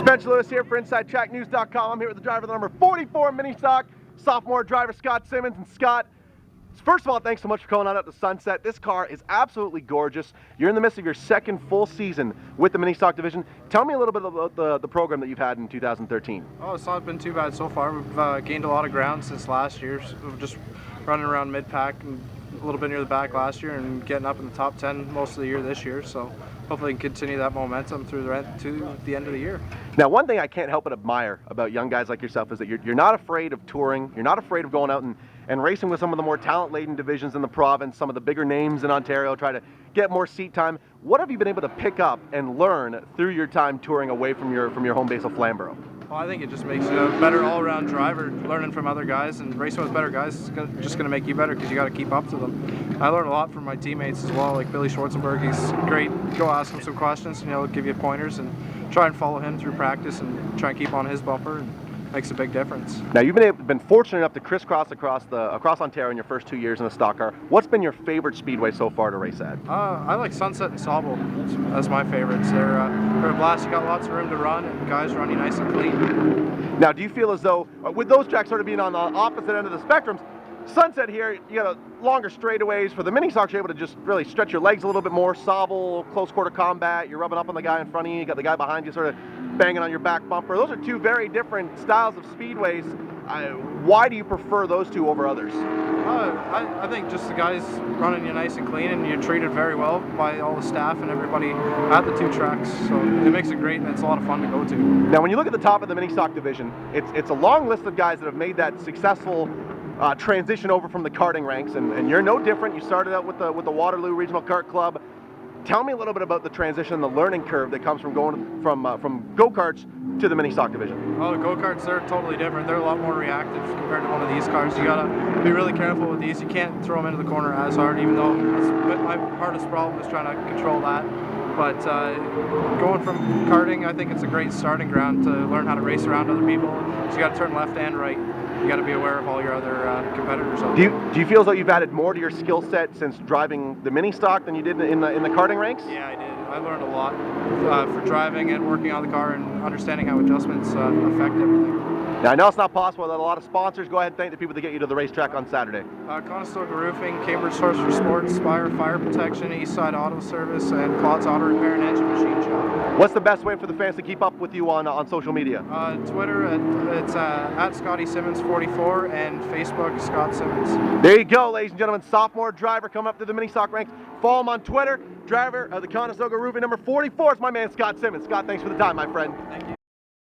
Spencer Lewis here for InsideTrackNews.com. I'm here with the driver of the number 44 mini stock, sophomore driver Scott Simmons. And Scott, first of all, thanks so much for coming on out to Sunset. This car is absolutely gorgeous. You're in the midst of your second full season with the mini stock division. Tell me a little bit about the program that you've had in 2013. Oh, it's not been too bad so far. We've gained a lot of ground since last year. So we're just running around mid-pack and a little bit near the back last year and getting up in the top 10 most of the year this year. So hopefully we can continue that momentum through to the end of the year. Now, one thing I can't help but admire about young guys like yourself is that you're not afraid of touring. You're not afraid of going out and racing with some of the more talent-laden divisions in the province, some of the bigger names in Ontario, try to get more seat time. What have you been able to pick up and learn through your time touring away from your home base of Flamborough? Well, I think it just makes you a better all-around driver. Learning from other guys and racing with better guys is just going to make you better because you got to keep up to them. I learned a lot from my teammates as well, like Billy Schwarzenberg. He's great. Go ask him some questions and he'll give you pointers, and try and follow him through practice and try and keep on his bumper. And makes a big difference. Now, you've been fortunate enough to crisscross across Ontario in your first 2 years in a stock car. What's been your favorite speedway so far to race at? I like Sunset and Sauble as my favorites. They're a blast. You got lots of room to run, and guys running nice and clean. Now, do you feel as though, with those tracks sort of being on the opposite end of the spectrums, Sunset here, you got longer straightaways. For the mini stocks, you're able to just really stretch your legs a little bit more. Sauble, close quarter combat, you're rubbing up on the guy in front of you, you got the guy behind you sort of banging on your back bumper. Those are two very different styles of speedways. Why do you prefer those two over others? I think just the guys running you nice and clean, and you're treated very well by all the staff and everybody at the two tracks. So it makes it great, and it's a lot of fun to go to. Now, when you look at the top of the mini stock division, it's a long list of guys that have made that successful transition over from the karting ranks, and you're no different. You started out with the Waterloo Regional Kart Club. Tell me a little bit about the transition, the learning curve that comes from going from go-karts to the mini stock division. Oh, the go-karts, they're totally different. They're a lot more reactive compared to one of these cars. You gotta be really careful with these. You can't throw them into the corner as hard, even though my hardest problem is trying to control that. But going from karting, I think it's a great starting ground to learn how to race around other people. So you got to turn left and right. You got to be aware of all your other competitors. Do you feel as though you've added more to your skill set since driving the mini stock than you did in the karting ranks? Yeah, I did. I learned a lot for driving and working on the car and understanding how adjustments affect everything. Now, I know it's not possible without a lot of sponsors. Go ahead and thank the people that get you to the racetrack on Saturday. Conestoga Roofing, Cambridge Source for Sports, Spire Fire Protection, Eastside Auto Service, and Claude's Auto Repair and Engine Machine Shop. What's the best way for the fans to keep up with you on social media? Twitter, it's at Scotty Simmons 44, and Facebook, Scott Simmons. There you go, ladies and gentlemen. Sophomore driver coming up through the mini stock ranks. Follow him on Twitter. Driver of the Conestoga Roofing number 44 is my man Scott Simmons. Scott, thanks for the time, my friend. Thank you.